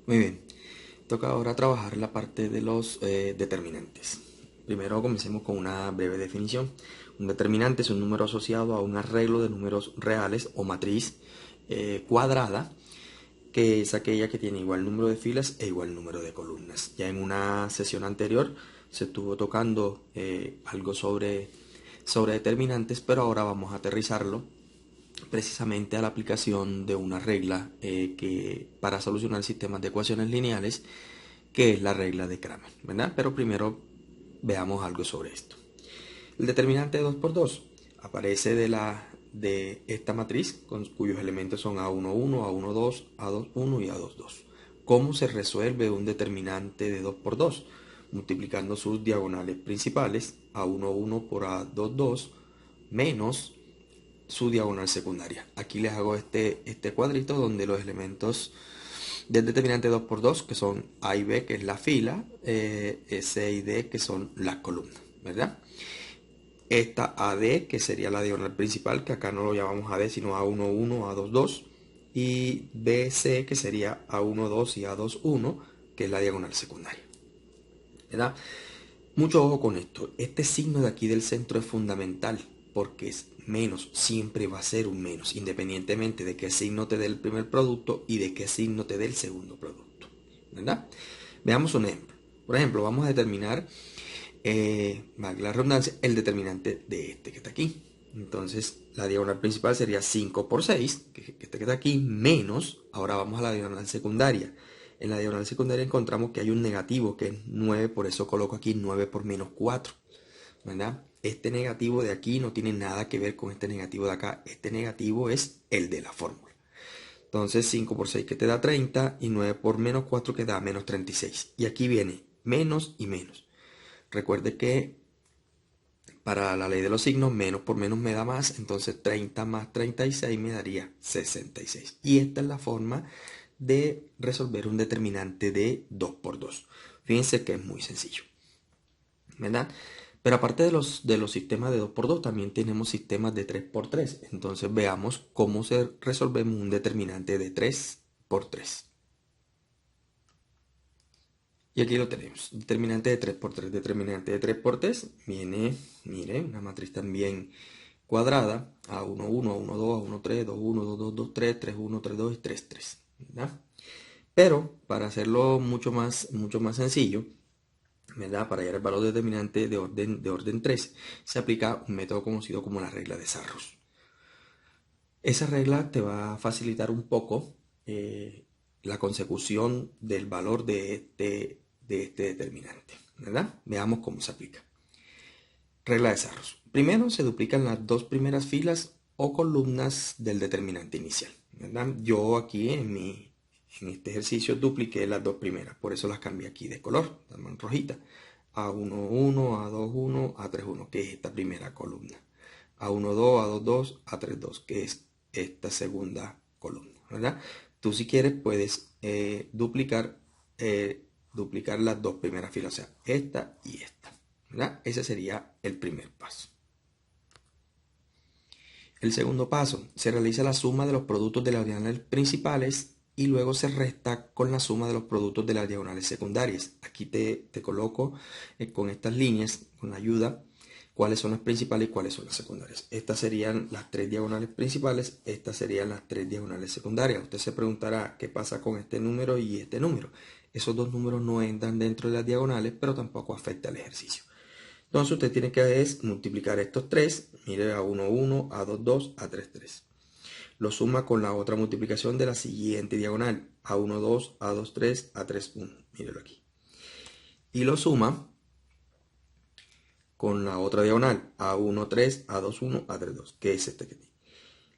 Muy bien, toca ahora trabajar la parte de los determinantes. Primero comencemos con una breve definición. Un determinante es un número asociado a un arreglo de números reales o matriz cuadrada, que es aquella que tiene igual número de filas e igual número de columnas. Ya en una sesión anterior se estuvo tocando algo sobre determinantes, pero ahora vamos a aterrizarlo precisamente a la aplicación de una regla que para solucionar sistemas de ecuaciones lineales, que es la regla de Kramer, ¿verdad? Pero primero veamos algo sobre esto. El determinante de 2 por 2 aparece de esta matriz, cuyos elementos son A11, A12, A21 y A22. ¿Cómo se resuelve un determinante de 2 por 2? Multiplicando sus diagonales principales, A11 por A22, menos su diagonal secundaria. Aquí les hago este cuadrito donde los elementos del determinante 2 por 2, que son A y B, que es la fila, C y D, que son las columnas, ¿verdad? Esta AD, que sería la diagonal principal, que acá no lo llamamos AD, sino A11, A22, y BC, que sería A12 y A21, que es la diagonal secundaria, ¿verdad? Mucho ojo con esto. Este signo de aquí del centro es fundamental porque es menos, siempre va a ser un menos, independientemente de qué signo te dé el primer producto y de qué signo te dé el segundo producto, ¿verdad? Veamos un ejemplo. Por ejemplo, vamos a determinar, valga la redundancia, el determinante de este que está aquí. Entonces, la diagonal principal sería 5 por 6, que este que está aquí, menos, ahora vamos a la diagonal secundaria. En la diagonal secundaria encontramos que hay un negativo que es 9, por eso coloco aquí 9 por menos 4, ¿verdad? Este negativo de aquí no tiene nada que ver con este negativo de acá. Este negativo es el de la fórmula. Entonces 5 por 6 que te da 30 y 9 por menos 4 que da menos 36. Y aquí viene menos y menos. Recuerde que para la ley de los signos, menos por menos me da más, entonces 30 más 36 me daría 66. Y esta es la forma de resolver un determinante de 2 por 2. Fíjense que es muy sencillo, ¿verdad? Pero aparte de los sistemas de 2 por 2 también tenemos sistemas de 3 por 3. Entonces veamos cómo se resolvemos un determinante de 3 por 3. Y aquí lo tenemos. Determinante de 3 por 3. Determinante de 3 por 3 viene, mire, una matriz también cuadrada. A11, A12, A13, 21, 22, 23, 31, 32 y 33. ¿Verdad? Pero para hacerlo mucho más sencillo, ¿verdad? Para hallar el valor determinante de orden 3, se aplica un método conocido como la regla de Sarrus. Esa regla te va a facilitar un poco la consecución del valor de este determinante, ¿verdad? Veamos cómo se aplica. Regla de Sarrus. Primero se duplican las dos primeras filas o columnas del determinante inicial, ¿verdad? Yo aquí en este ejercicio dupliqué las dos primeras, por eso las cambié aquí de color, en rojita. A11, A21, A31, que es esta primera columna. A12, A22, A32, que es esta segunda columna, ¿verdad? Tú si quieres puedes duplicar las dos primeras filas, o sea, esta y esta, ¿verdad? Ese sería el primer paso. El segundo paso, se realiza la suma de los productos de las diagonales principales y luego se resta con la suma de los productos de las diagonales secundarias. Aquí te coloco con estas líneas, con la ayuda, cuáles son las principales y cuáles son las secundarias. Estas serían las tres diagonales principales, estas serían las tres diagonales secundarias. Usted se preguntará qué pasa con este número y este número. Esos dos números no entran dentro de las diagonales, pero tampoco afecta al ejercicio. Entonces usted tiene que multiplicar estos tres, mire, A11, A22, A33. Lo suma con la otra multiplicación de la siguiente diagonal, A12, A23, A31, mírelo aquí. Y lo suma con la otra diagonal, A13, A21, A32, que es este que tiene.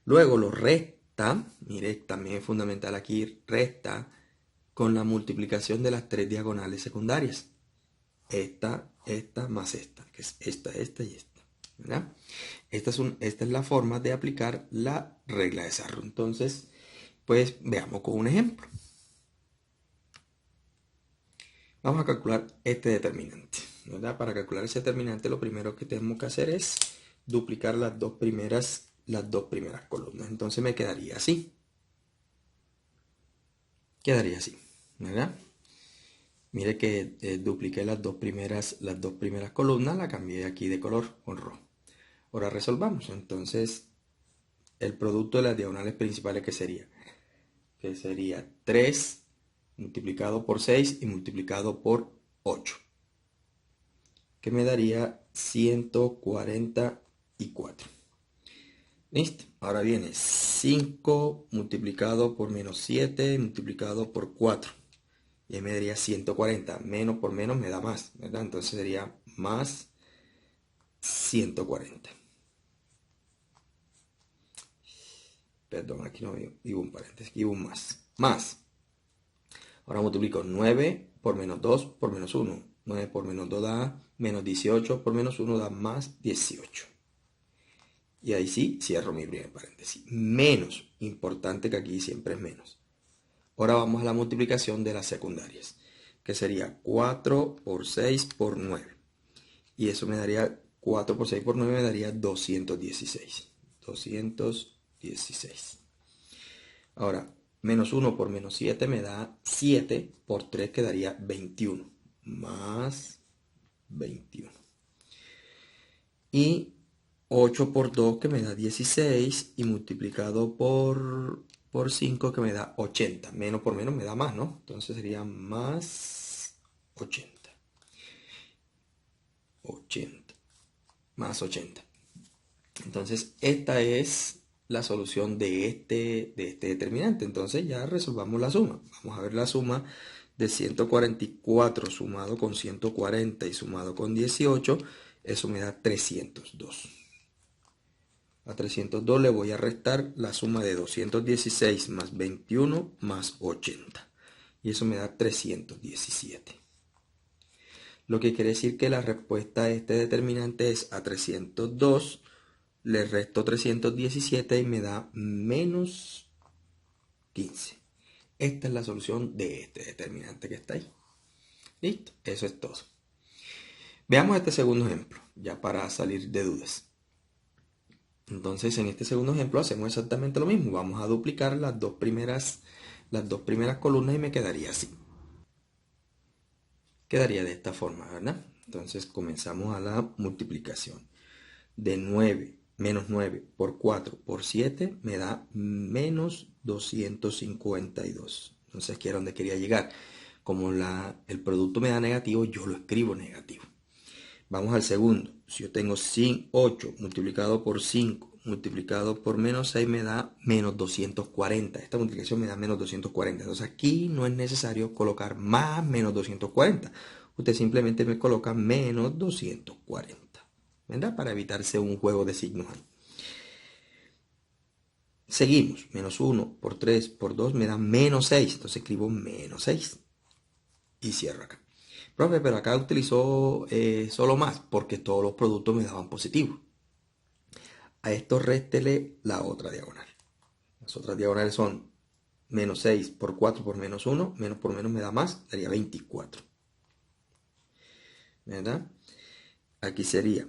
Luego lo resta, mire, también es fundamental aquí, resta con la multiplicación de las tres diagonales secundarias. Esta más esta, que es esta y esta, ¿verdad? Esta es la forma de aplicar la regla de Sarro. Entonces, pues veamos con un ejemplo. Vamos a calcular este determinante, ¿verdad? Para calcular ese determinante lo primero que tenemos que hacer es duplicar las dos primeras columnas. Entonces me quedaría así. Quedaría así, ¿verdad? Mire que dupliqué las dos primeras columnas, la cambié aquí de color con rojo. Ahora resolvamos. Entonces, el producto de las diagonales principales, ¿qué sería? Que sería 3 multiplicado por 6 y multiplicado por 8, que me daría 144. Listo. Ahora viene 5 multiplicado por menos 7 multiplicado por 4. Y ahí me daría 140. Menos por menos me da más, ¿verdad? Entonces sería más 140. Perdón, aquí no digo un paréntesis, digo un más. Más. Ahora multiplico 9 por menos 2 por menos 1. 9 por menos 2 da menos 18 por menos 1 da más 18. Y ahí sí cierro mi primer paréntesis. Menos, importante que aquí siempre es menos. Ahora vamos a la multiplicación de las secundarias, que sería 4 por 6 por 9. Y eso me daría 4 por 6 por 9 me daría 216. 216. Ahora, menos 1 por menos 7 me da 7 por 3 quedaría 21. Más 21. Y 8 por 2 que me da 16 y multiplicado por 5 que me da 80. Menos por menos me da más, ¿no? Entonces sería más 80. 80. Más 80. Entonces esta es la solución de este determinante. Entonces ya resolvamos la suma. Vamos a ver la suma de 144 sumado con 140 y sumado con 18. Eso me da 302. A 302 le voy a restar la suma de 216 más 21 más 80. Y eso me da 317. Lo que quiere decir que la respuesta a este determinante es a 302, le resto 317 y me da menos 15. Esta es la solución de este determinante que está ahí. Listo, eso es todo. Veamos este segundo ejemplo, ya para salir de dudas. Entonces, en este segundo ejemplo hacemos exactamente lo mismo. Vamos a duplicar las dos primeras columnas y me quedaría así. Quedaría de esta forma, ¿verdad? Entonces, comenzamos a la multiplicación. De 9, menos 9 por 4 por 7 me da menos 252. Entonces, aquí era donde quería llegar. Como el producto me da negativo, yo lo escribo negativo. Vamos al segundo. Si yo tengo 8 multiplicado por 5 multiplicado por menos 6 me da menos 240. Esta multiplicación me da menos 240. Entonces aquí no es necesario colocar más menos 240. Usted simplemente me coloca menos 240. ¿Verdad? Para evitarse un juego de signos ahí. Seguimos. Menos 1 por 3 por 2 me da menos 6. Entonces escribo menos 6. Y cierro acá. Profe, pero acá utilizó solo más porque todos los productos me daban positivo. A esto réstele la otra diagonal. Las otras diagonales son menos 6 por 4 por menos 1. Menos por menos me da más, daría 24. ¿Verdad? Aquí sería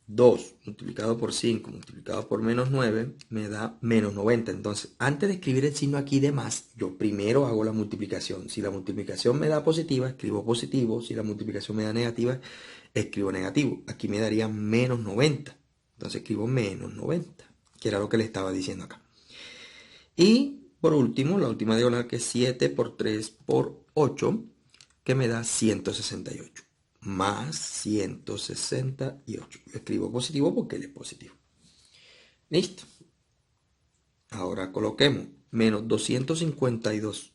2 multiplicado por 5 multiplicado por menos 9 me da menos 90. Entonces, antes de escribir el signo aquí de más, yo primero hago la multiplicación. Si la multiplicación me da positiva, escribo positivo. Si la multiplicación me da negativa, escribo negativo. Aquí me daría menos 90. Entonces escribo menos 90, que era lo que le estaba diciendo acá. Y por último, la última diagonal que es 7 por 3 por 8, que me da 168. Más 168. Yo escribo positivo porque él es positivo. Listo. Ahora coloquemos menos 252.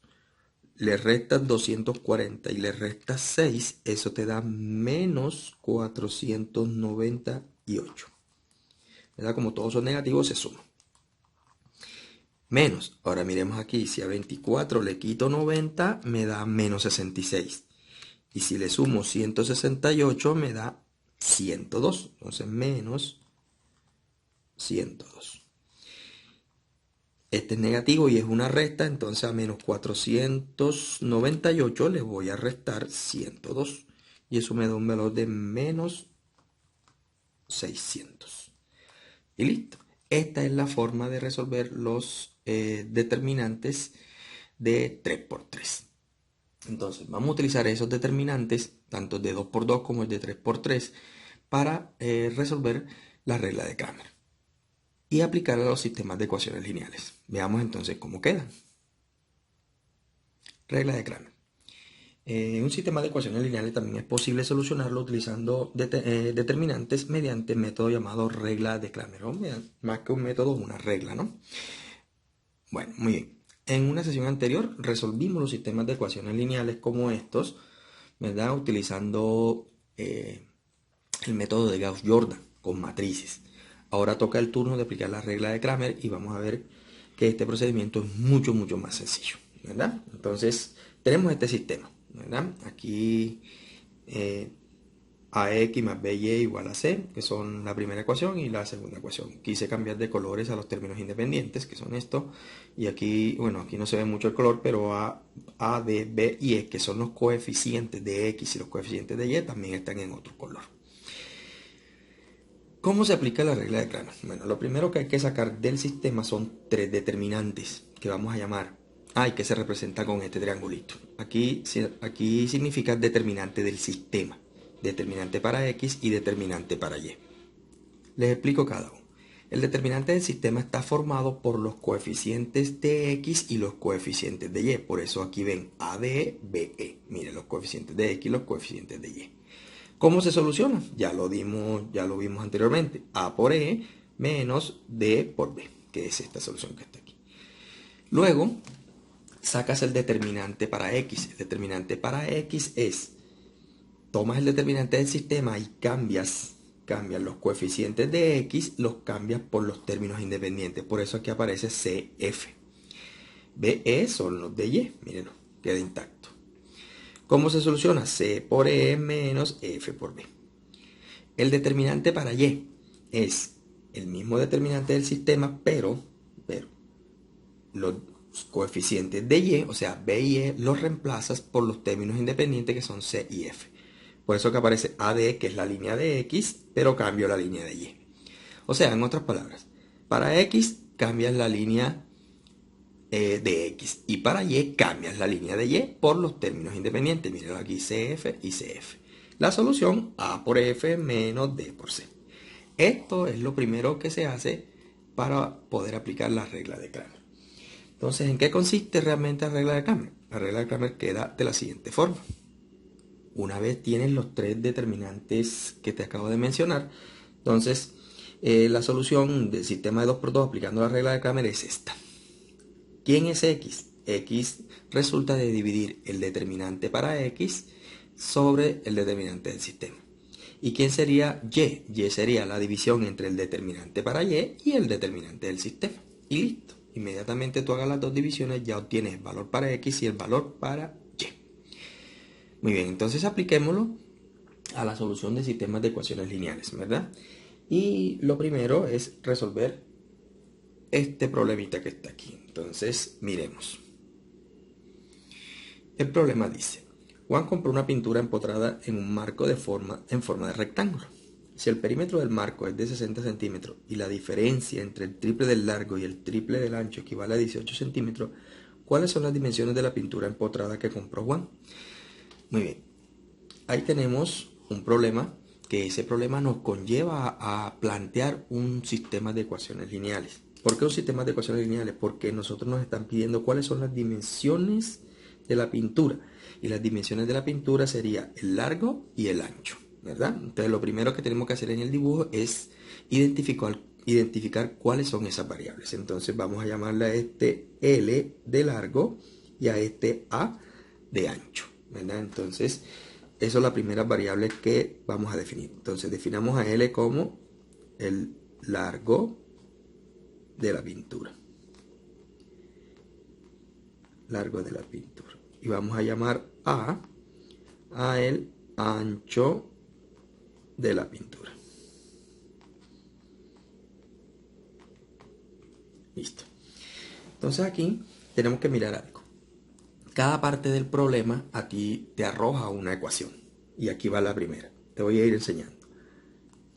Le restas 240 y le restas 6. Eso te da menos 498. ¿Verdad? Como todos son negativos, se suman. Menos. Ahora miremos aquí. Si a 24 le quito 90, me da menos 66. Y si le sumo 168 me da 102. Entonces menos 102. Este es negativo y es una resta. Entonces a menos 498 le voy a restar 102. Y eso me da un valor de menos 600. Y listo. Esta es la forma de resolver los determinantes de 3 por 3. Entonces, vamos a utilizar esos determinantes, tanto el de 2 por 2 como el de 3 por 3, para resolver la regla de Cramer y aplicar a los sistemas de ecuaciones lineales. Veamos entonces cómo quedan. Regla de Cramer. Un sistema de ecuaciones lineales también es posible solucionarlo utilizando determinantes mediante un método llamado regla de Cramer. Más que un método, una regla, ¿no? Bueno, muy bien. En una sesión anterior resolvimos los sistemas de ecuaciones lineales como estos, ¿verdad? Utilizando el método de Gauss-Jordan con matrices. Ahora toca el turno de aplicar la regla de Cramer y vamos a ver que este procedimiento es mucho más sencillo, ¿verdad? Entonces, tenemos este sistema, ¿verdad? Aquí AX más BY igual a C, que son la primera ecuación y la segunda ecuación. Quise cambiar de colores a los términos independientes, que son estos, y aquí, bueno, aquí no se ve mucho el color, pero A, D, B y E, que son los coeficientes de X y los coeficientes de Y, también están en otro color. ¿Cómo se aplica la regla de Cramer? Bueno, lo primero que hay que sacar del sistema son tres determinantes que vamos a llamar y que se representa con este triangulito. Aquí significa determinante del sistema, determinante para X y determinante para Y. Les explico cada uno. El determinante del sistema está formado por los coeficientes de X y los coeficientes de Y. Por eso aquí ven ADE, BE. Miren los coeficientes de X y los coeficientes de Y. ¿Cómo se soluciona? Ya lo vimos anteriormente. A por E menos D por B, que es esta solución que está aquí. Luego, sacas el determinante para X. El determinante para X es, tomas el determinante del sistema y cambias los coeficientes de X, los cambias por los términos independientes. Por eso aquí aparece CF. BE son los de Y, mírenlo, queda intacto. ¿Cómo se soluciona? C por E menos F por B. El determinante para Y es el mismo determinante del sistema, pero los coeficientes de Y, o sea, B y E, los reemplazas por los términos independientes que son C y F. Por eso que aparece AD, que es la línea de X, pero cambio la línea de Y. O sea, en otras palabras, para X cambias la línea de X y para Y cambias la línea de Y por los términos independientes. Miren aquí CF y CF. La solución A por F menos D por C. Esto es lo primero que se hace para poder aplicar la regla de Cramer. Entonces, ¿en qué consiste realmente la regla de Cramer? La regla de Cramer queda de la siguiente forma. Una vez tienes los tres determinantes que te acabo de mencionar, entonces la solución del sistema de 2 por 2 aplicando la regla de Cramer es esta. ¿Quién es X? X resulta de dividir el determinante para X sobre el determinante del sistema. ¿Y quién sería Y? Y sería la división entre el determinante para Y y el determinante del sistema. Y listo. Inmediatamente tú hagas las dos divisiones, ya obtienes el valor para X y el valor para Y. Muy bien, entonces apliquémoslo a la solución de sistemas de ecuaciones lineales, ¿verdad? Y lo primero es resolver este problemita que está aquí. Entonces, miremos. El problema dice, Juan compró una pintura empotrada en un marco en forma de rectángulo. Si el perímetro del marco es de 60 centímetros y la diferencia entre el triple del largo y el triple del ancho equivale a 18 centímetros, ¿cuáles son las dimensiones de la pintura empotrada que compró Juan? Muy bien, ahí tenemos un problema, que ese problema nos conlleva a plantear un sistema de ecuaciones lineales. ¿Por qué un sistema de ecuaciones lineales? Porque nosotros nos están pidiendo cuáles son las dimensiones de la pintura. Y las dimensiones de la pintura sería el largo y el ancho, ¿verdad? Entonces lo primero que tenemos que hacer en el dibujo es identificar cuáles son esas variables. Entonces vamos a llamarle a este L de largo y a este A de ancho, ¿verdad? Entonces eso es la primera variable que vamos a definir. Entonces definamos a L como el largo de la pintura. Largo de la pintura. Y vamos a llamar a el ancho de la pintura. Listo. Entonces aquí tenemos que mirar algo. Cada parte del problema a ti te arroja una ecuación. Y aquí va la primera. Te voy a ir enseñando.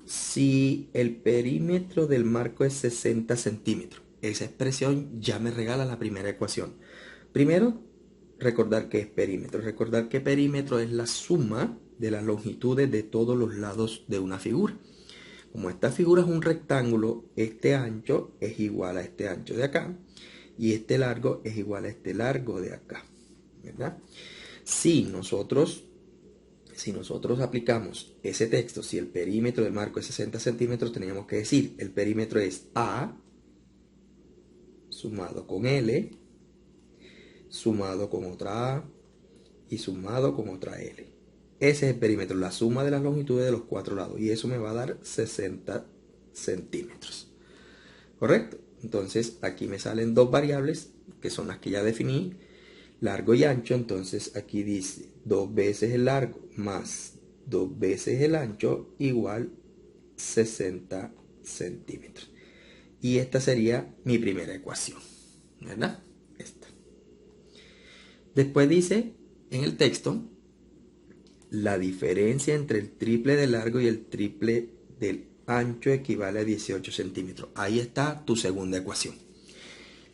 Si el perímetro del marco es 60 centímetros, esa expresión ya me regala la primera ecuación. Primero, recordar qué es perímetro. Recordar que perímetro es la suma de las longitudes de todos los lados de una figura. Como esta figura es un rectángulo, este ancho es igual a este ancho de acá y este largo es igual a este largo de acá, ¿verdad? Si nosotros aplicamos ese texto, si el perímetro del marco es 60 centímetros, teníamos que decir, el perímetro es A sumado con L, sumado con otra A y sumado con otra L. Ese es el perímetro, la suma de las longitudes de los cuatro lados, y eso me va a dar 60 centímetros. ¿Correcto? Entonces aquí me salen dos variables, que son las que ya definí, largo y ancho. Entonces aquí dice 2 veces el largo más 2 veces el ancho igual 60 centímetros. Y esta sería mi primera ecuación, ¿verdad? Esta. Después dice en el texto, la diferencia entre el triple del largo y el triple del ancho equivale a 18 centímetros. Ahí está tu segunda ecuación.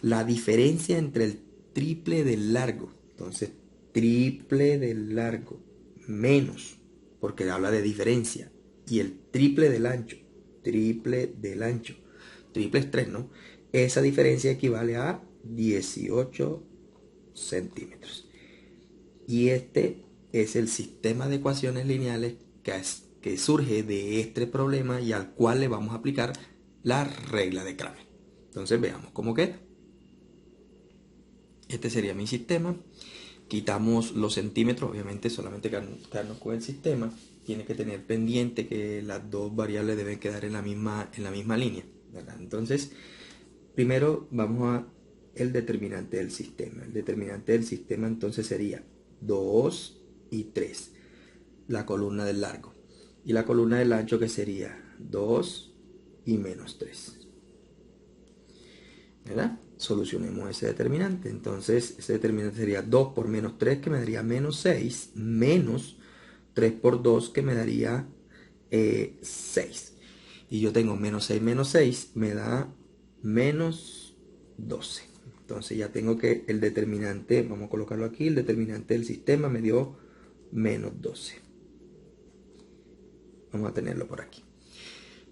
La diferencia entre el triple del largo, entonces triple del largo menos, porque habla de diferencia, y el triple del ancho, triple es 3, ¿no? Esa diferencia equivale a 18 centímetros. Y este es el sistema de ecuaciones lineales que surge de este problema y al cual le vamos a aplicar la regla de Kramer. Entonces veamos cómo queda. Este sería mi sistema. Quitamos los centímetros, obviamente solamente quedarnos con el sistema. Tiene que tener pendiente que las dos variables deben quedar en la misma línea, ¿verdad? Entonces, primero vamos a el determinante del sistema. El determinante del sistema entonces sería 2 y 3, la columna del largo. Y la columna del ancho, que sería 2 y menos 3. ¿Verdad? Solucionemos ese determinante. Entonces ese determinante sería 2 por menos 3, que me daría menos 6, menos 3 por 2, que me daría 6. Y yo tengo menos 6 me da menos 12. Entonces ya tengo que el determinante, vamos a colocarlo aquí, el determinante del sistema me dio menos 12. Vamos a tenerlo por aquí.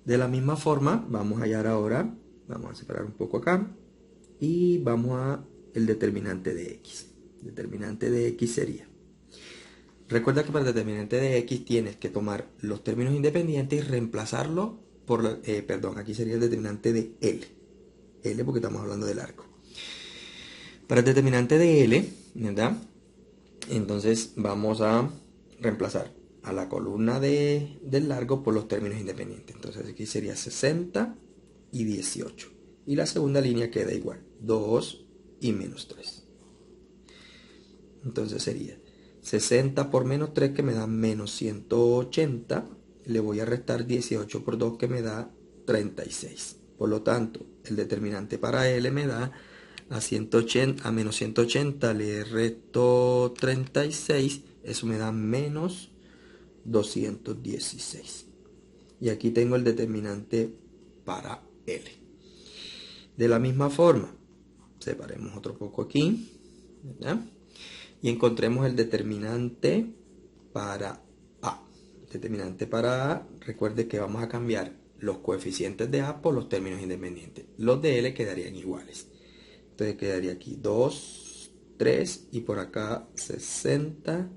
De la misma forma, vamos a hallar ahora, vamos a separar un poco acá, y vamos a el determinante de x. El determinante de x sería, recuerda que para el determinante de x tienes que tomar los términos independientes y reemplazarlo por, aquí sería el determinante de L. L porque estamos hablando de largo. Para el determinante de L, ¿verdad? Entonces vamos a reemplazar a la columna del largo por los términos independientes. Entonces aquí sería 60 y 18. Y la segunda línea queda igual, 2 y menos 3. Entonces sería 60 por menos 3, que me da menos 180. Le voy a restar 18 por 2, que me da 36. Por lo tanto, el determinante para L me da a menos 180 le resto 36. Eso me da menos 216. Y aquí tengo el determinante para L. De la misma forma, separemos otro poco aquí, ¿verdad? Y encontremos el determinante para A. El determinante para A, recuerde que vamos a cambiar los coeficientes de A por los términos independientes. Los de L quedarían iguales. Entonces quedaría aquí 2, 3 y por acá 60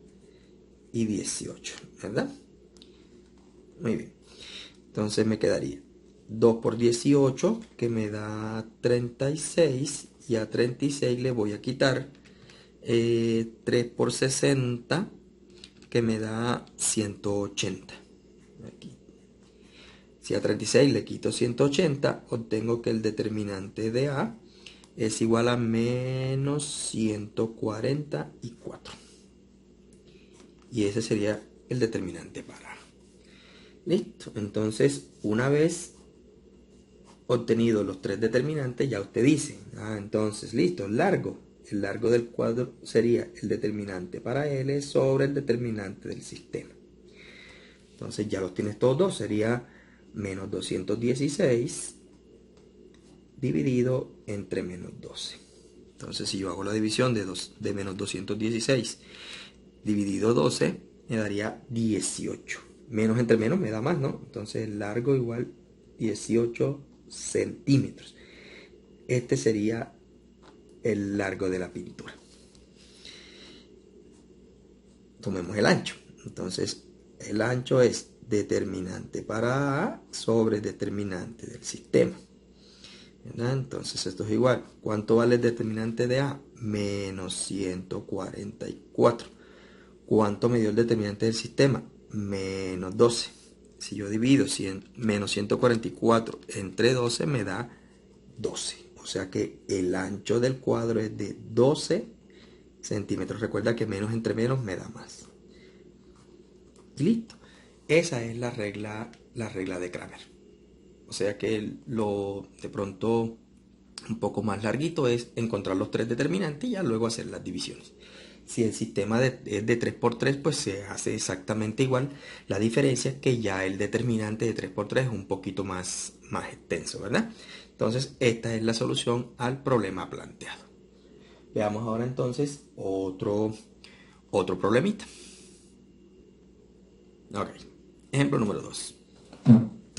y 18, ¿verdad? Muy bien. Entonces me quedaría 2 por 18, que me da 36, y a 36 le voy a quitar 3 por 60, que me da 180. Aquí. Si a 36 le quito 180, obtengo que el determinante de A es igual a menos 144. Y ese sería el determinante para A. Listo. Entonces, una vez obtenido los tres determinantes, ya usted dice, entonces, listo, largo. El largo del cuadro sería el determinante para L sobre el determinante del sistema. Entonces ya los tienes todos dos, sería menos 216 dividido entre menos 12. Entonces, si yo hago la división de menos 216 dividido 12, me daría 18. Menos entre menos me da más, ¿no? Entonces, largo igual 18 centímetros. Este sería el largo de la pintura. Tomemos el ancho. Entonces, el ancho es determinante para A sobre determinante del sistema. ¿Verdad? Entonces esto es igual. ¿Cuánto vale el determinante de A? Menos 144. ¿Cuánto me dio el determinante del sistema? Menos 12. Si yo divido menos 144 entre 12 me da 12. O sea que el ancho del cuadro es de 12 centímetros. Recuerda que menos entre menos me da más. Y listo. Esa es la regla de Cramer. O sea que de pronto un poco más larguito es encontrar los tres determinantes y ya luego hacer las divisiones. Si el sistema es de 3 por 3, pues se hace exactamente igual. La diferencia es que ya el determinante de 3 por 3 es un poquito más extenso, ¿verdad? Entonces esta es la solución al problema planteado. Veamos ahora entonces otro problemita. Ok, ejemplo número 2.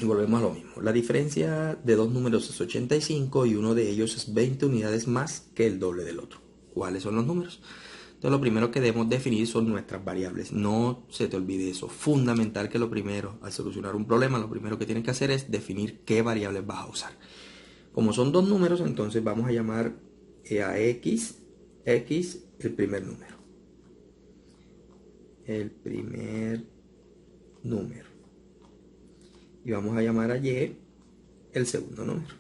Y volvemos a lo mismo. La diferencia de dos números es 85 y uno de ellos es 20 unidades más que el doble del otro. ¿Cuáles son los números? Entonces lo primero que debemos definir son nuestras variables. No se te olvide eso. Fundamental que lo primero, al solucionar un problema, lo primero que tienes que hacer es definir qué variables vas a usar. Como son dos números, entonces vamos a llamar a x el primer número. El primer número. Y vamos a llamar a y el segundo número.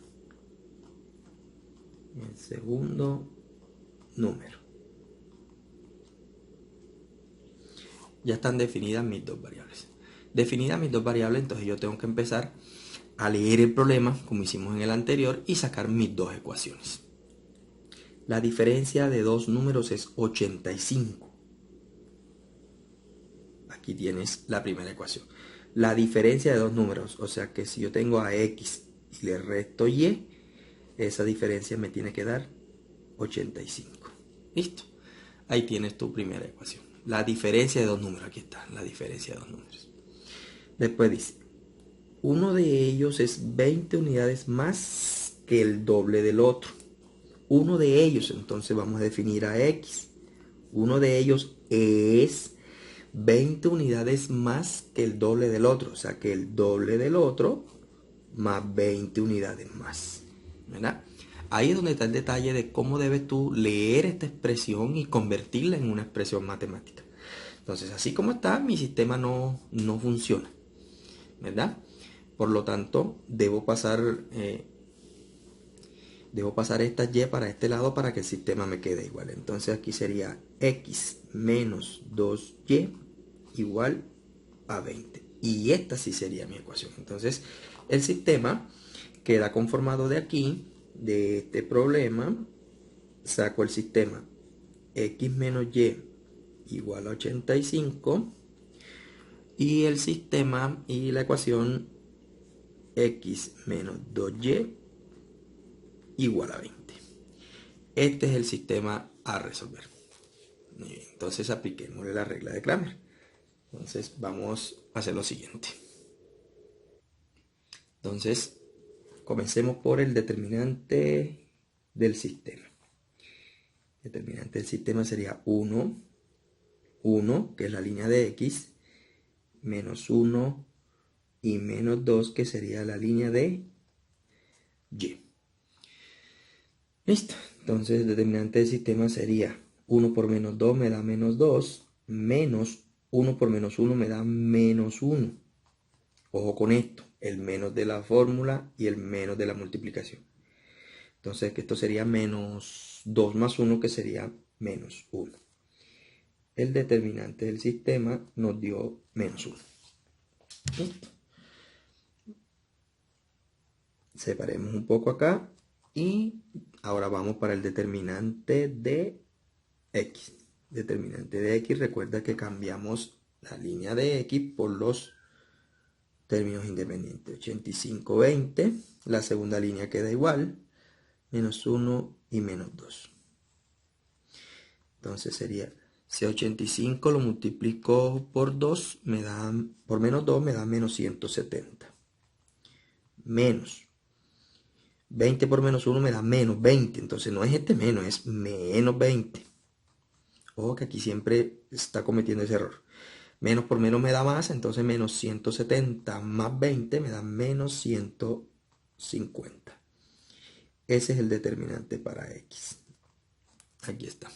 El segundo número. Ya están definidas mis dos variables. Definidas mis dos variables, entonces yo tengo que empezar a leer el problema como hicimos en el anterior y sacar mis dos ecuaciones. La diferencia de dos números es 85. Aquí tienes la primera ecuación. La diferencia de dos números, o sea que si yo tengo a x y le resto y, esa diferencia me tiene que dar 85. ¿Listo? Ahí tienes tu primera ecuación. La diferencia de dos números, aquí está, la diferencia de dos números. Después dice, uno de ellos es 20 unidades más que el doble del otro. Uno de ellos, entonces vamos a definir a x. Uno de ellos es 20 unidades más que el doble del otro. O sea que el doble del otro más 20 unidades más. ¿Verdad? Ahí es donde está el detalle de cómo debes tú leer esta expresión y convertirla en una expresión matemática. Entonces, así como está, mi sistema no funciona, ¿verdad? Por lo tanto, debo pasar esta y para este lado para que el sistema me quede igual. Entonces aquí sería x menos 2y igual a 20. Y esta sí sería mi ecuación. Entonces, el sistema queda conformado de aquí, de este problema. Saco el sistema x menos y igual a 85 y el sistema y la ecuación x menos 2y igual a 20. Este es el sistema a resolver. Muy bien, entonces apliquémosle la regla de Cramer. Entonces vamos a hacer lo siguiente. Entonces comencemos por el determinante del sistema. El determinante del sistema sería 1, que es la línea de x, menos 1 y menos 2, que sería la línea de y. Listo. Entonces el determinante del sistema sería 1 por menos 2 me da menos 2, menos 1 por menos 1 me da menos 1. Ojo con esto, el menos de la fórmula y el menos de la multiplicación. Entonces esto sería menos 2 más 1, que sería menos 1. El determinante del sistema nos dio menos 1. ¿Listo? Separemos un poco acá y ahora vamos para el determinante de x. Determinante de x, recuerda que cambiamos la línea de x por los términos independientes. 85, 20. La segunda línea queda igual. Menos 1 y menos 2. Entonces sería, si 85 lo multiplico por 2, por menos 2 me da menos 170. Menos 20 por menos 1 me da menos 20. Entonces no es este menos, es menos 20. Ojo que aquí siempre está cometiendo ese error. Menos por menos me da más, entonces menos 170 más 20 me da menos 150. Ese es el determinante para X. Aquí está.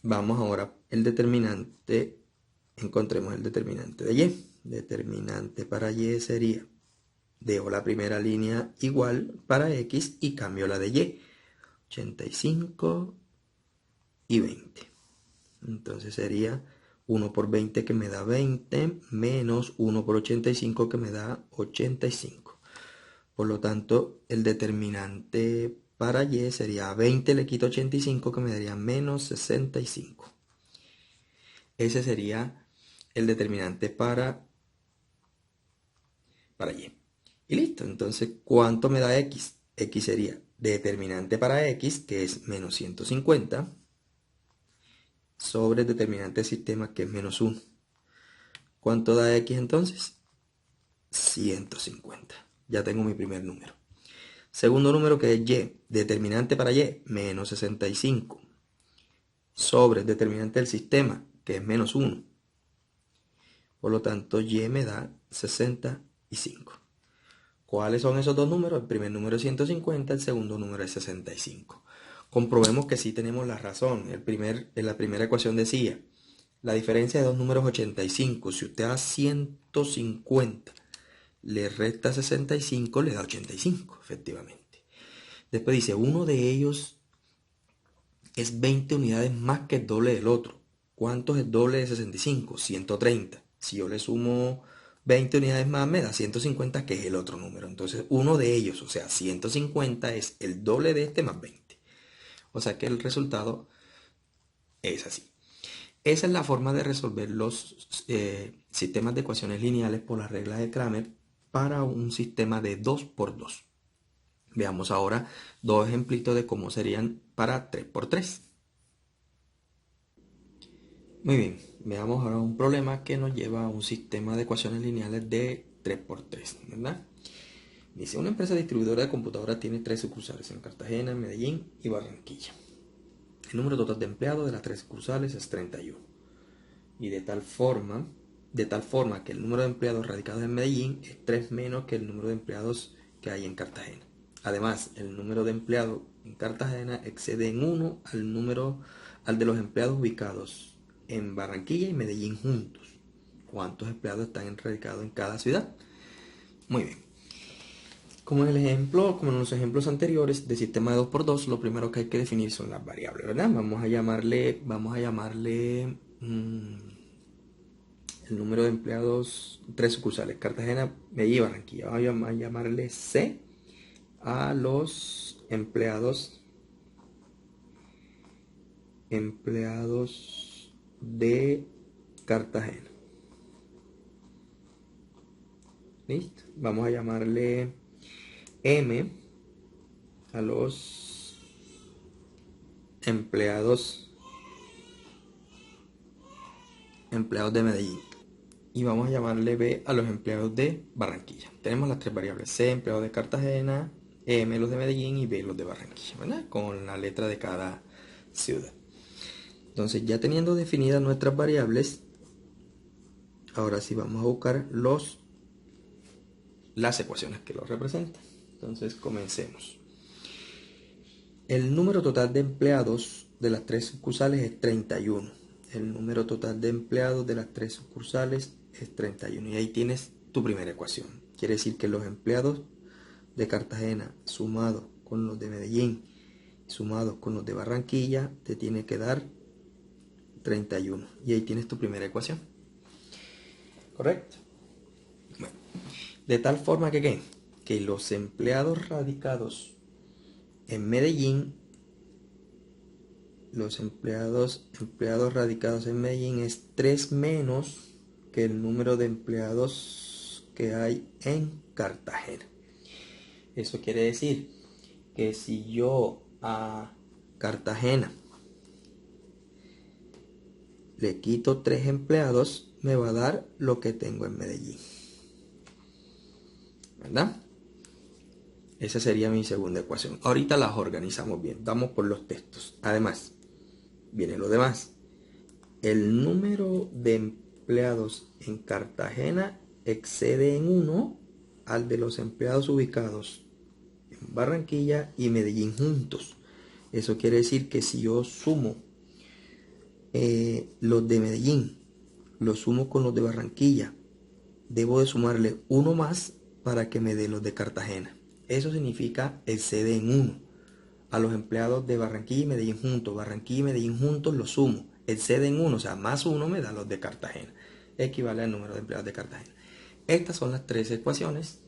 Vamos ahora el determinante, encontremos el determinante de Y. Determinante para Y sería, dejo la primera línea igual para X y cambio la de Y. 85 y 20. Entonces sería 1 por 20 que me da 20 menos 1 por 85 que me da 85. Por lo tanto, el determinante para Y sería 20 le quito 85 que me daría menos 65. Ese sería el determinante para Y. Y listo. Entonces, ¿cuánto me da X? X sería determinante para X, que es menos 150, sobre el determinante del sistema, que es menos 1. ¿Cuánto da X entonces? 150. Ya tengo mi primer número. Segundo número, que es Y. Determinante para Y, menos 65. Sobre el determinante del sistema, que es menos 1. Por lo tanto, Y me da 65. ¿Cuáles son esos dos números? El primer número es 150, el segundo número es 65. Comprobemos que sí tenemos la razón. En la primera ecuación decía, la diferencia de dos números es 85. Si usted da 150, le resta 65, le da 85, efectivamente. Después dice, uno de ellos es 20 unidades más que el doble del otro. ¿Cuánto es el doble de 65? 130. Si yo le sumo 20 unidades más, me da 150, que es el otro número. Entonces, uno de ellos, o sea, 150 es el doble de este más 20. O sea que el resultado es así. Esa es la forma de resolver los sistemas de ecuaciones lineales por la regla de Cramer para un sistema de 2 por 2. Veamos ahora dos ejemplitos de cómo serían para 3 por 3. Muy bien, veamos ahora un problema que nos lleva a un sistema de ecuaciones lineales de 3 por 3, ¿verdad? Dice, una empresa distribuidora de computadoras tiene 3 sucursales en Cartagena, Medellín y Barranquilla. El número total de empleados de las 3 sucursales es 31. Y de tal forma que el número de empleados radicados en Medellín es 3 menos que el número de empleados que hay en Cartagena. Además, el número de empleados en Cartagena excede en 1 al de los empleados ubicados en Barranquilla y Medellín juntos. ¿Cuántos empleados están radicados en cada ciudad? Muy bien. Como en los ejemplos anteriores de sistema de 2 por 2, lo primero que hay que definir son las variables, ¿verdad? Vamos a llamarle el número de empleados, 3 sucursales, Cartagena, Medellín y Barranquilla. Vamos a llamarle C a los empleados de Cartagena. ¿Listo? Vamos a llamarle M a los empleados de Medellín. Y vamos a llamarle B a los empleados de Barranquilla. Tenemos las tres variables: C, empleados de Cartagena; M, los de Medellín; y B, los de Barranquilla, ¿verdad? Con la letra de cada ciudad. Entonces, ya teniendo definidas nuestras variables, ahora sí vamos a buscar las ecuaciones que los representan. Entonces, comencemos. El número total de empleados de las 3 sucursales es 31. El número total de empleados de las 3 sucursales es 31. Y ahí tienes tu primera ecuación. Quiere decir que los empleados de Cartagena sumados con los de Medellín, sumados con los de Barranquilla, te tiene que dar 31. Y ahí tienes tu primera ecuación. ¿Correcto? Bueno, de tal forma que los empleados radicados en Medellín, los empleados radicados en Medellín es 3 menos que el número de empleados que hay en Cartagena. Eso quiere decir que si yo Cartagena. Le quito 3 empleados, me va a dar lo que tengo en Medellín. ¿Verdad? Esa sería mi segunda ecuación. Ahorita las organizamos bien. Vamos por los textos. Además, viene lo demás. El número de empleados en Cartagena excede en 1 al de los empleados ubicados en Barranquilla y Medellín juntos. Eso quiere decir que si yo sumo los de Medellín, los sumo con los de Barranquilla, debo de sumarle uno más para que me dé los de Cartagena. Eso significa excede en 1 a los empleados de Barranquilla y Medellín juntos. Barranquilla y Medellín juntos los sumo. Excede en 1, o sea, más 1 me da los de Cartagena. Equivale al número de empleados de Cartagena. Estas son las 3 ecuaciones.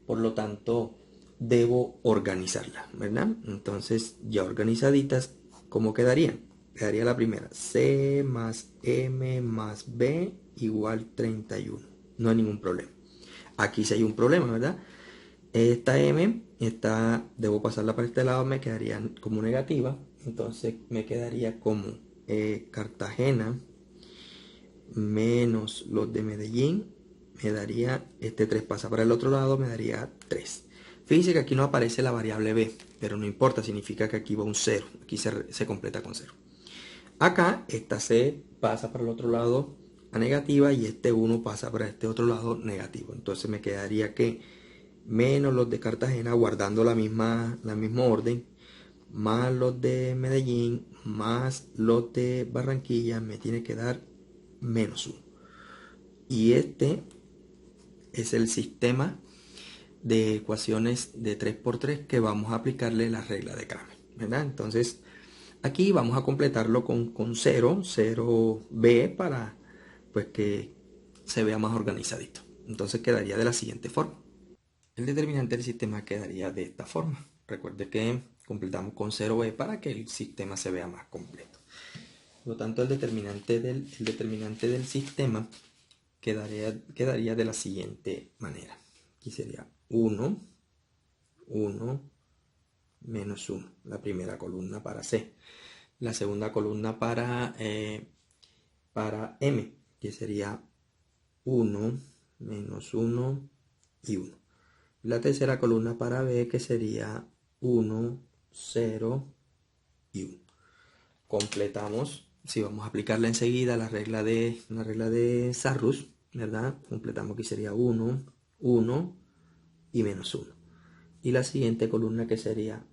Por lo tanto, debo organizarlas, ¿verdad? Entonces, ya organizaditas, ¿cómo quedarían? Quedaría la primera. C más M más B igual 31. No hay ningún problema. Aquí sí hay un problema, ¿verdad? Esta M, debo pasarla para este lado, me quedaría como negativa. Entonces me quedaría como Cartagena menos los de Medellín. Me daría, este 3 pasa para el otro lado, me daría 3. Fíjense que aquí no aparece la variable B, pero no importa, significa que aquí va un 0. Aquí se completa con 0. Acá esta C pasa para el otro lado a negativa y este 1 pasa para este otro lado negativo. Entonces me quedaría que menos los de Cartagena, guardando la misma orden, más los de Medellín, más los de Barranquilla, me tiene que dar menos 1. Y este es el sistema de ecuaciones de 3×3 que vamos a aplicarle la regla de Kramer, ¿verdad? Entonces, aquí vamos a completarlo con 0, 0b para pues que se vea más organizadito. Entonces quedaría de la siguiente forma. El determinante del sistema quedaría de esta forma. Recuerde que completamos con 0b para que el sistema se vea más completo. Por lo tanto, el determinante del sistema quedaría de la siguiente manera. Aquí sería 1, 1, menos 1. La primera columna para C. La segunda columna para M, que sería 1, menos 1 y 1. La tercera columna para B, que sería 1, 0 y 1. Completamos, si vamos a aplicarla enseguida, la regla de Sarrus, ¿verdad? Completamos que sería 1, 1 y menos 1. Y la siguiente columna que sería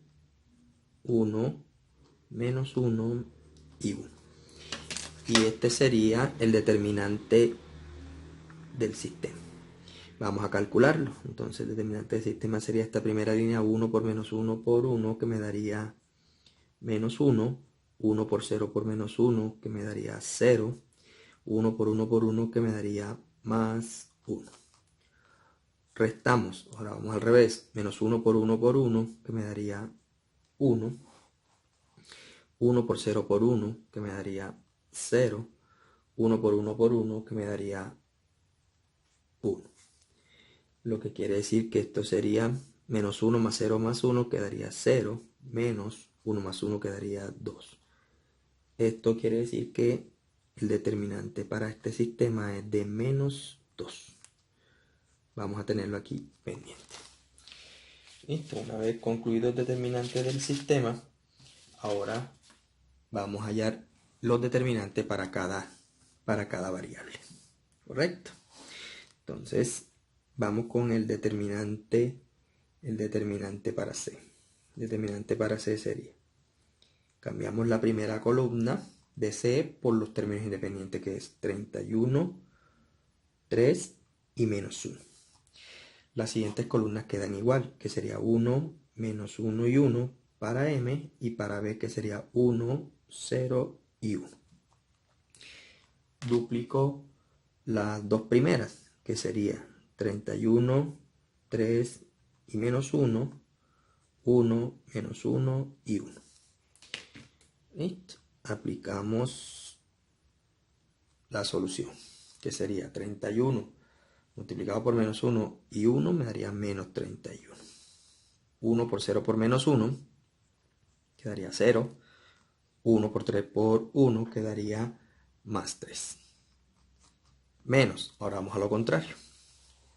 1, menos 1 y 1. Y este sería el determinante del sistema. Vamos a calcularlo. Entonces el determinante del sistema sería esta primera línea, 1 por menos 1 por 1, que me daría menos 1, 1 por 0 por menos 1, que me daría 0, 1 por 1 por 1, que me daría más 1. Restamos, ahora vamos al revés, menos 1 por 1 por 1, que me daría 1, 1 por 0 por 1, que me daría 0, 1 por 1 por 1, que me daría 1. Lo que quiere decir que esto sería menos 1 más 0 más 1, que daría 0, menos 1 más 1, que daría 2. Esto quiere decir que el determinante para este sistema es de menos 2. Vamos a tenerlo aquí pendiente. Listo, una vez concluido el determinante del sistema, ahora vamos a hallar los determinantes para cada variable. ¿Correcto? Entonces, vamos con el determinante para C. El determinante para C sería, cambiamos la primera columna de C por los términos independientes, que es 31, 3 y menos 1. Las siguientes columnas quedan igual, que sería 1, menos 1 y 1 para M, y para B, que sería 1, 0 y 1. Duplico las dos primeras, que sería 31, 3 y menos 1, 1, menos 1 y 1. Listo. Aplicamos la solución, que sería 31 multiplicado por menos 1 y 1 me daría menos 31. 1 por 0 por menos 1, quedaría 0. 1 por 3 por 1 quedaría más 3. Menos, ahora vamos a lo contrario.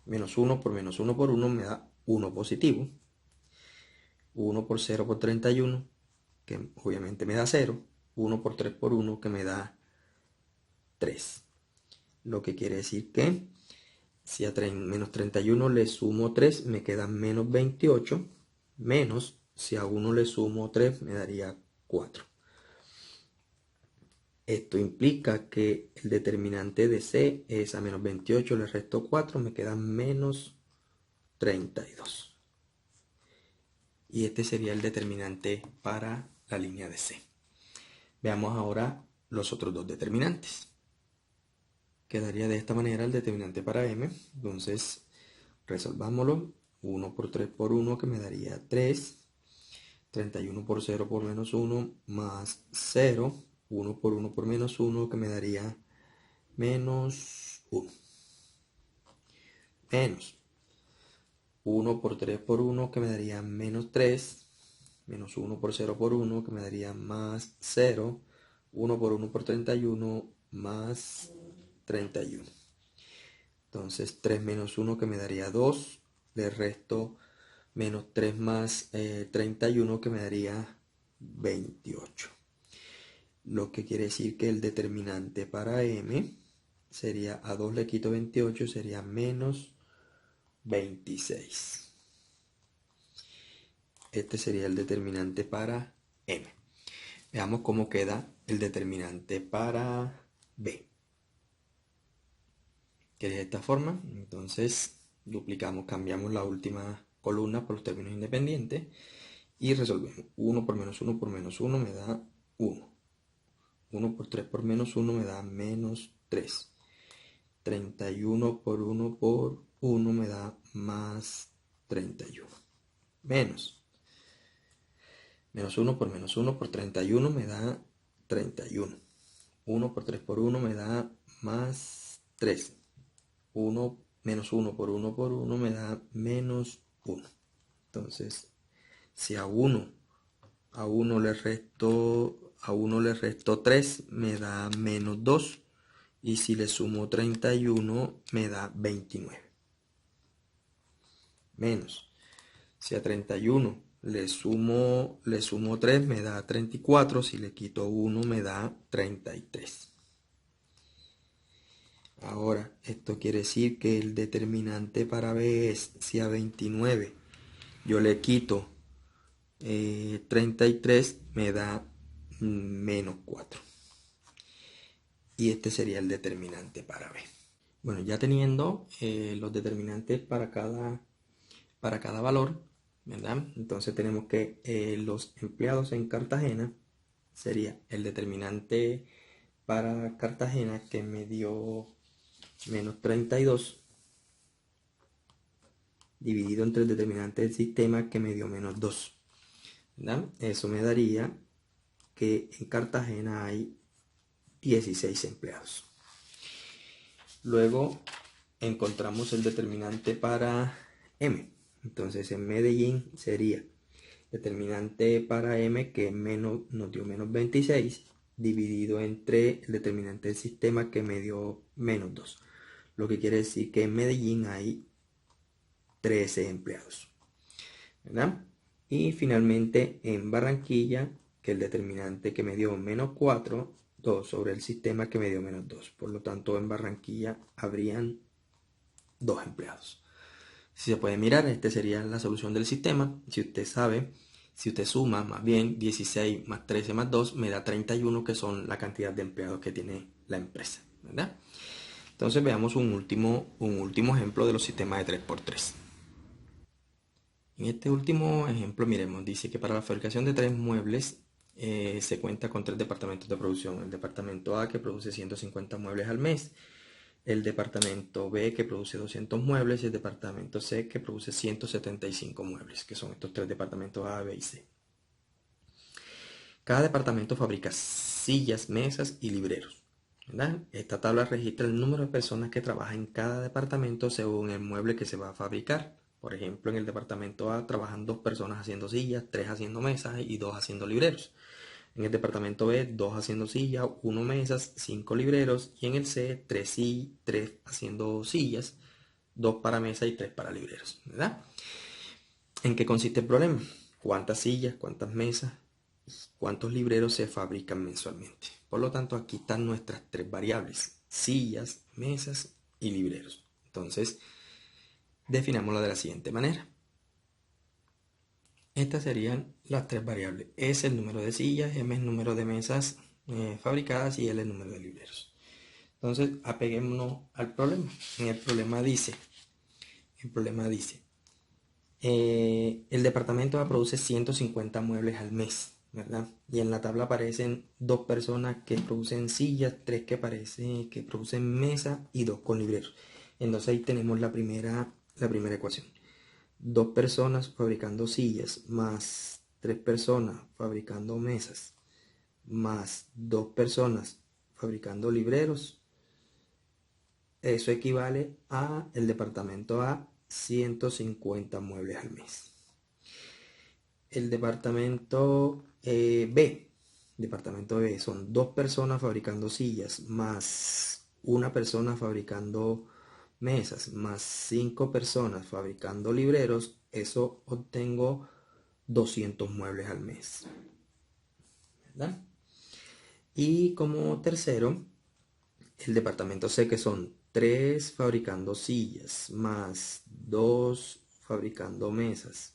Menos 1 por menos 1 por 1 me da 1 positivo. 1 por 0 por 31, que obviamente me da 0. 1 por 3 por 1, que me da 3. Lo que quiere decir que si a menos 31 le sumo 3, me queda menos 28. Menos, si a 1 le sumo 3, me daría 4. Esto implica que el determinante de C es a menos 28, le resto 4, me queda menos 32. Y este sería el determinante para la línea de C. Veamos ahora los otros dos determinantes. Quedaría de esta manera el determinante para M. Entonces, resolvámoslo. 1 por 3 por 1, que me daría 3. 31 por 0 por menos 1, más 0. 1 por 1 por menos 1, que me daría menos 1. Menos 1 por 3 por 1, que me daría menos 3. Menos 1 por 0 por 1, que me daría más 0. 1 por 1 por 31, más 31. Entonces 3 menos 1, que me daría 2. Le resto menos 3 más 31, que me daría 28. Lo que quiere decir que el determinante para M sería, a 2 le quito 28, sería menos 26. Este sería el determinante para M. Veamos cómo queda el determinante para B. Queda de esta forma. Entonces duplicamos, cambiamos la última columna por los términos independientes y resolvemos. 1 por menos 1 por menos 1 me da 1. 1 por 3 por menos 1 me da menos 3. 31 por 1 por 1 me da más 31. Menos 1 por menos 1 por 31 me da 31. 1 por 3 por 1 me da más 3. 1 menos 1 por 1 por 1 me da menos 1. Entonces, si a 1 le resto 3, me da menos 2. Y si le sumo 31, me da 29. Menos, si a 31 le sumo 3, me da 34. Si le quito 1, me da 33. Ahora, esto quiere decir que el determinante para B es, si a 29 yo le quito 33, me da menos 4. Y este sería el determinante para B. Bueno, ya teniendo los determinantes para cada valor, ¿verdad? Entonces tenemos que los empleados en Cartagena sería el determinante para Cartagena, que me dio menos 32, dividido entre el determinante del sistema, que me dio menos 2, ¿verdad? Eso me daría que en Cartagena hay 16 empleados. Luego encontramos el determinante para M. Entonces en Medellín sería determinante para M, que nos dio menos 26, dividido entre el determinante del sistema, que me dio menos 2. Lo que quiere decir que en Medellín hay 13 empleados, ¿verdad? Y finalmente en Barranquilla, que el determinante que me dio menos 4, 2 sobre el sistema, que me dio menos 2. Por lo tanto, en Barranquilla habrían 2 empleados. Si se puede mirar, esta sería la solución del sistema. Si usted sabe, si usted suma más bien 16 más 13 más 2, me da 31, que son la cantidad de empleados que tiene la empresa, ¿verdad? Entonces veamos un último ejemplo de los sistemas de 3×3. En este último ejemplo, miremos, dice que para la fabricación de 3 muebles se cuenta con 3 departamentos de producción. El departamento A, que produce 150 muebles al mes, el departamento B, que produce 200 muebles, y el departamento C, que produce 175 muebles, que son estos 3 departamentos A, B y C. Cada departamento fabrica sillas, mesas y libreros, ¿verdad? Esta tabla registra el número de personas que trabajan en cada departamento según el mueble que se va a fabricar. Por ejemplo, en el departamento A trabajan 2 personas haciendo sillas, 3 haciendo mesas y 2 haciendo libreros. En el departamento B, 2 haciendo sillas, 1 mesas, 5 libreros. Y en el C, 3 haciendo sillas, 2 para mesa y 3 para libreros, ¿verdad? ¿En qué consiste el problema? ¿Cuántas sillas, cuántas mesas, cuántos libreros se fabrican mensualmente? Por lo tanto, aquí están nuestras 3 variables: sillas, mesas y libreros. Entonces, definámosla de la siguiente manera. Estas serían las 3 variables. S el número de sillas, M el número de mesas fabricadas y L el número de libreros. Entonces, apeguémonos al problema. En el problema dice, el departamento A produce 150 muebles al mes, ¿verdad? Y en la tabla aparecen 2 personas que producen sillas, 3 que producen mesas y 2 con libreros. Entonces ahí tenemos la primera ecuación. 2 personas fabricando sillas más 3 personas fabricando mesas más 2 personas fabricando libreros. Eso equivale a el departamento A 150 muebles al mes. El departamento B son 2 personas fabricando sillas más 1 persona fabricando mesas más 5 personas fabricando libreros. Eso obtengo 200 muebles al mes, ¿verdad? Y como tercero, el departamento C, que son 3 fabricando sillas más 2 fabricando mesas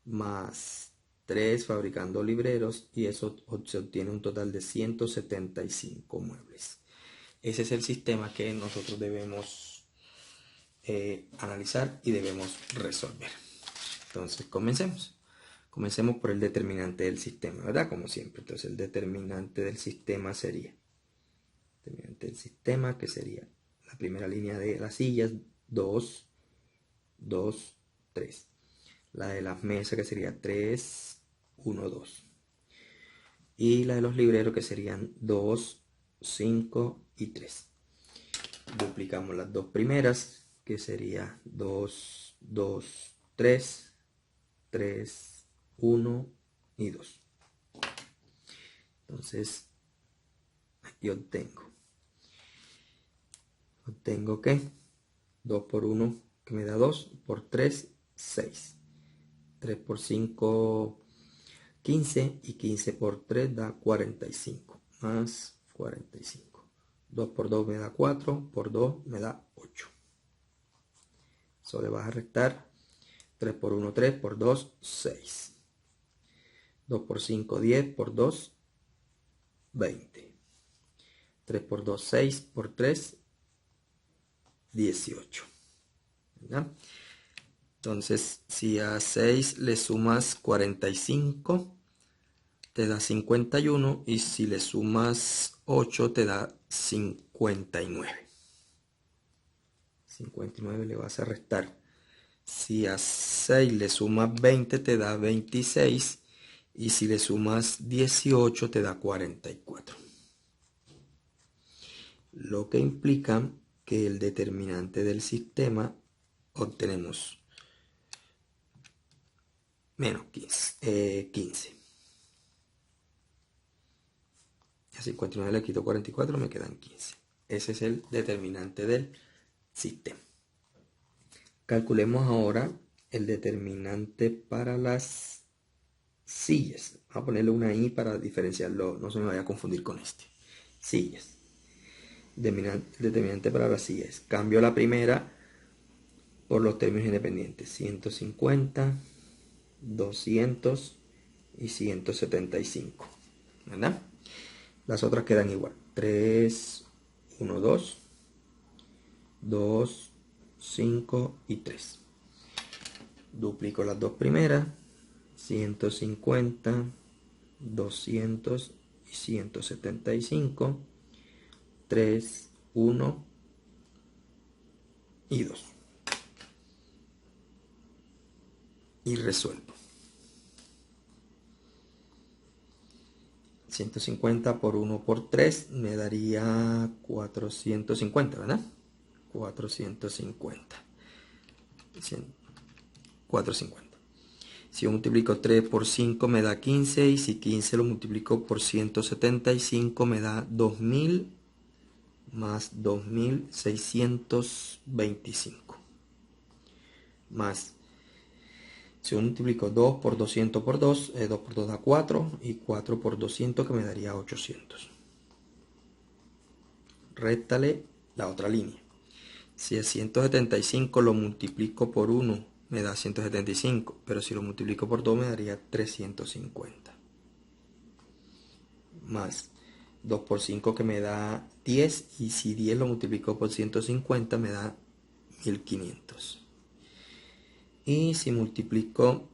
más 3 fabricando libreros, y eso se obtiene un total de 175 muebles. Ese es el sistema que nosotros debemos analizar y debemos resolver. Entonces comencemos. Comencemos por el determinante del sistema, ¿verdad? Como siempre. Entonces el determinante del sistema sería, que sería la primera línea de las sillas, 2, 2, 3. La de las mesas, que sería 3, 1, 2. Y la de los libreros, que serían 2, 5 y 3. Duplicamos las dos primeras, que sería 2, 2, 3, 3, 1 y 2. Entonces, aquí obtengo que 2 por 1, que me da 2, por 3, 6. 3 por 5, 15, y 15 por 3 da 45, más 45. 2 por 2 me da 4, por 2 me da 8. Eso le vas a restar 3 por 1, 3, por 2, 6. 2 por 5, 10, por 2, 20. 3 por 2, 6, por 3, 18. ¿Verdad? Entonces, si a 6 le sumas 45, te da 51, y si le sumas 8 te da 59. 59 le vas a restar. Si a 6 le sumas 20 te da 26, y si le sumas 18 te da 44. Lo que implica que el determinante del sistema obtenemos menos 15. A 59 le quito 44, me quedan 15. Ese es el determinante del sistema. Calculemos ahora el determinante para las sillas. Vamos a ponerle una I para diferenciarlo, no se me vaya a confundir con este. Sillas. Determinante para las sillas. Cambio la primera por los términos independientes. 150, 200 y 175. ¿Verdad? Las otras quedan igual. 3, 1, 2, 2, 5 y 3. Duplico las dos primeras. 150, 200 y 175. 3, 1 y 2. Y resuelvo. 150 por 1 por 3 me daría 450, ¿verdad? 450. 450. Si yo multiplico 3 por 5 me da 15, y si 15 lo multiplico por 175 me da 2000 más 2625. Más, si yo multiplico 2 por 200 por 2, 2 por 2 da 4, y 4 por 200 que me daría 800. Réstale la otra línea. Si el 175 lo multiplico por 1 me da 175, pero si lo multiplico por 2 me daría 350. Más 2 por 5 que me da 10, y si 10 lo multiplico por 150 me da 1500. Y si multiplico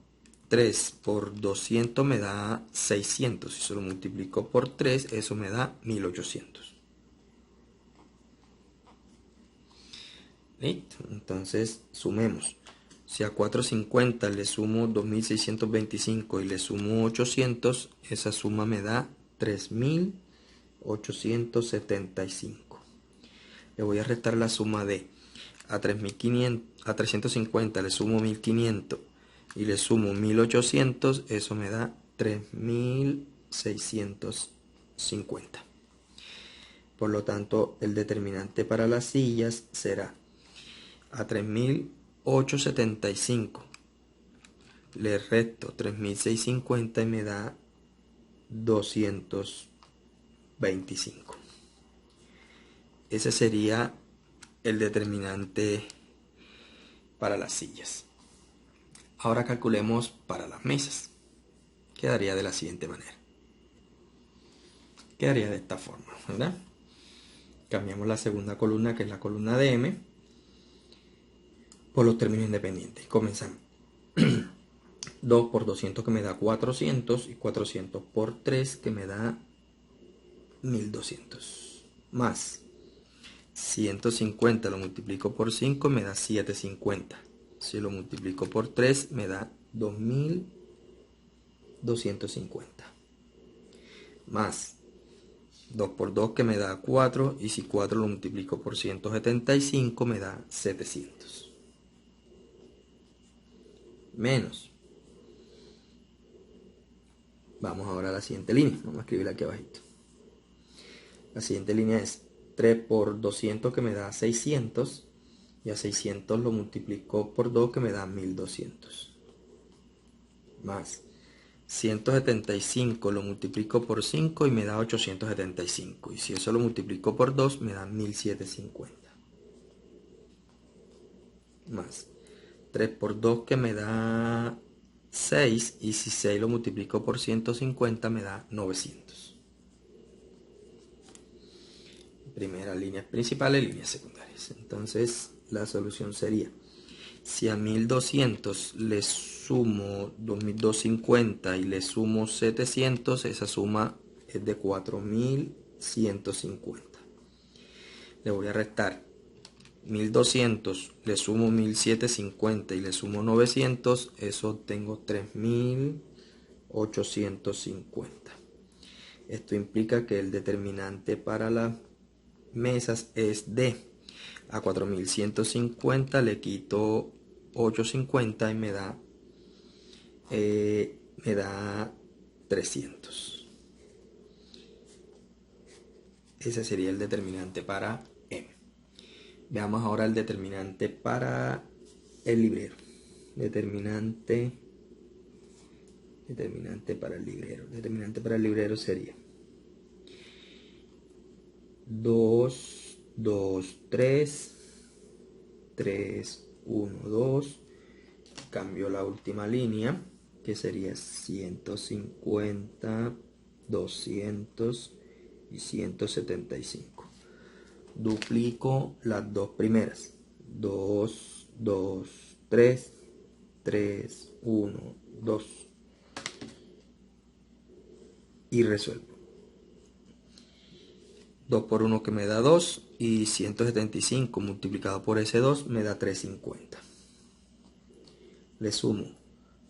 3 por 200 me da 600. Si se lo multiplico por 3, eso me da 1800. ¿Listo? Entonces sumemos. Si a 450 le sumo 2625 y le sumo 800, esa suma me da 3875. Le voy a restar la suma de a 350 le sumo 1500 y le sumo 1800, eso me da 3650. Por lo tanto, el determinante para las sillas será a 3875 le resto 3650 y me da 225. Ese sería el determinante para las sillas. Ahora calculemos para las mesas. Quedaría de la siguiente manera. Quedaría de esta forma, ¿verdad? Cambiamos la segunda columna, que es la columna de M, por los términos independientes. Comenzamos. 2 por 200 que me da 400, y 400 por 3 que me da 1200. Más 150 lo multiplico por 5 me da 750. Si lo multiplico por 3 me da 2250. Más 2 por 2 que me da 4, y si 4 lo multiplico por 175 me da 700. Menos. Vamos ahora a la siguiente línea. Vamos a escribirla aquí abajito. La siguiente línea es 3 por 200 que me da 600, y a 600 lo multiplico por 2 que me da 1200. Más 175 lo multiplico por 5 y me da 875, y si eso lo multiplico por 2 me da 1750. Más 3 por 2 que me da 6, y si 6 lo multiplico por 150 me da 900. Primera línea principal y líneas secundarias. Entonces la solución sería, si a 1200 le sumo 2250 y le sumo 700, esa suma es de 4150. Le voy a restar 1200, le sumo 1750 y le sumo 900, eso tengo 3850. Esto implica que el determinante para las mesas es de a 4150 le quito 850 y me da 300. Ese sería el determinante para M. Veamos ahora el determinante para el librero. Determinante para el librero. El determinante para el librero sería 2, 2, 3, 3, 1, 2. Cambio la última línea, que sería 150, 200 y 175. Duplico las dos primeras. 2, 2, 3, 3, 1, 2. Y resuelvo. 2 por 1 que me da 2, y 175 multiplicado por ese 2 me da 350. Le sumo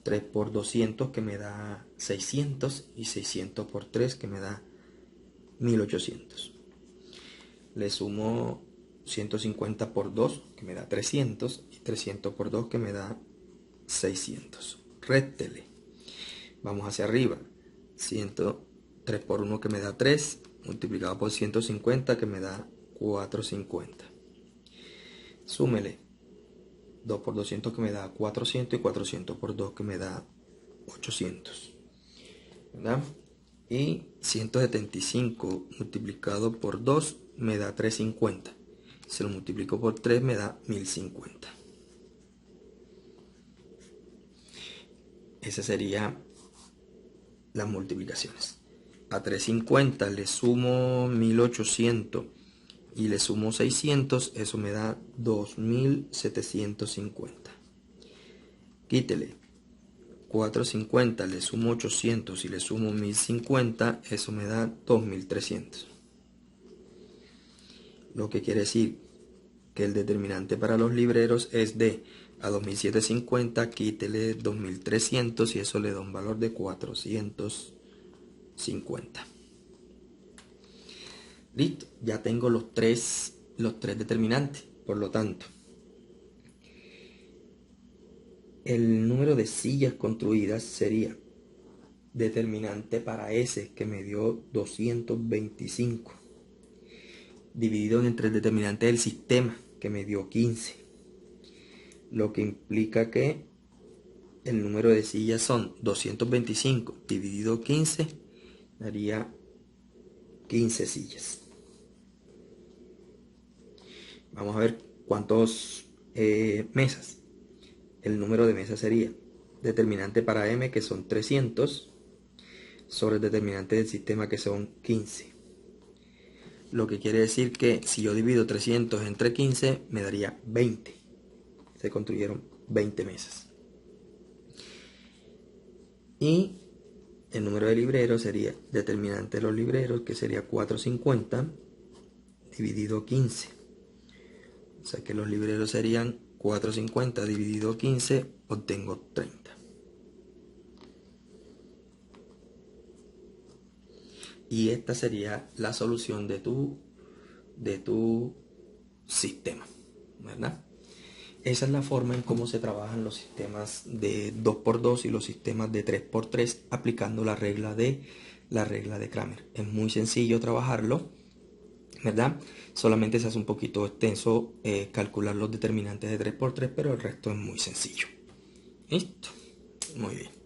3 por 200 que me da 600, y 600 por 3 que me da 1800. Le sumo 150 por 2 que me da 300, y 300 por 2 que me da 600. Réstele. Vamos hacia arriba. 3 por 1 que me da 3, multiplicado por 150 que me da 450. Súmele 2 por 200 que me da 400 y 400 por 2 que me da 800, ¿verdad? Y 175 multiplicado por 2 me da 350. Si lo multiplico por 3 me da 1050. Esas serían las multiplicaciones. A 350 le sumo 1800 y le sumo 600, eso me da 2750. Quítele 450, le sumo 800 y le sumo 1050, eso me da 2300. Lo que quiere decir que el determinante para los libreros es de a 2750, quítele 2300 y eso le da un valor de 450. Listo, ya tengo los tres determinantes. Por lo tanto, el número de sillas construidas sería determinante para S, que me dio 225, dividido entre el determinante del sistema, que me dio 15. Lo que implica que el número de sillas son 225 dividido 15, daría 15 sillas. Vamos a ver cuántos mesas. El número de mesas sería determinante para M, que son 300, sobre el determinante del sistema, que son 15. Lo que quiere decir que si yo divido 300 entre 15, me daría 20. Se construyeron 20 mesas. Y el número de libreros sería determinante de los libreros, que sería 450 dividido 15. O sea que los libreros serían 450 dividido 15, obtengo 30. Y esta sería la solución de tu sistema, ¿verdad? Esa es la forma en cómo se trabajan los sistemas de 2×2 y los sistemas de 3×3 aplicando la regla de Cramer. Es muy sencillo trabajarlo, ¿verdad? Solamente se hace un poquito extenso calcular los determinantes de 3×3, pero el resto es muy sencillo. ¿Listo? Muy bien.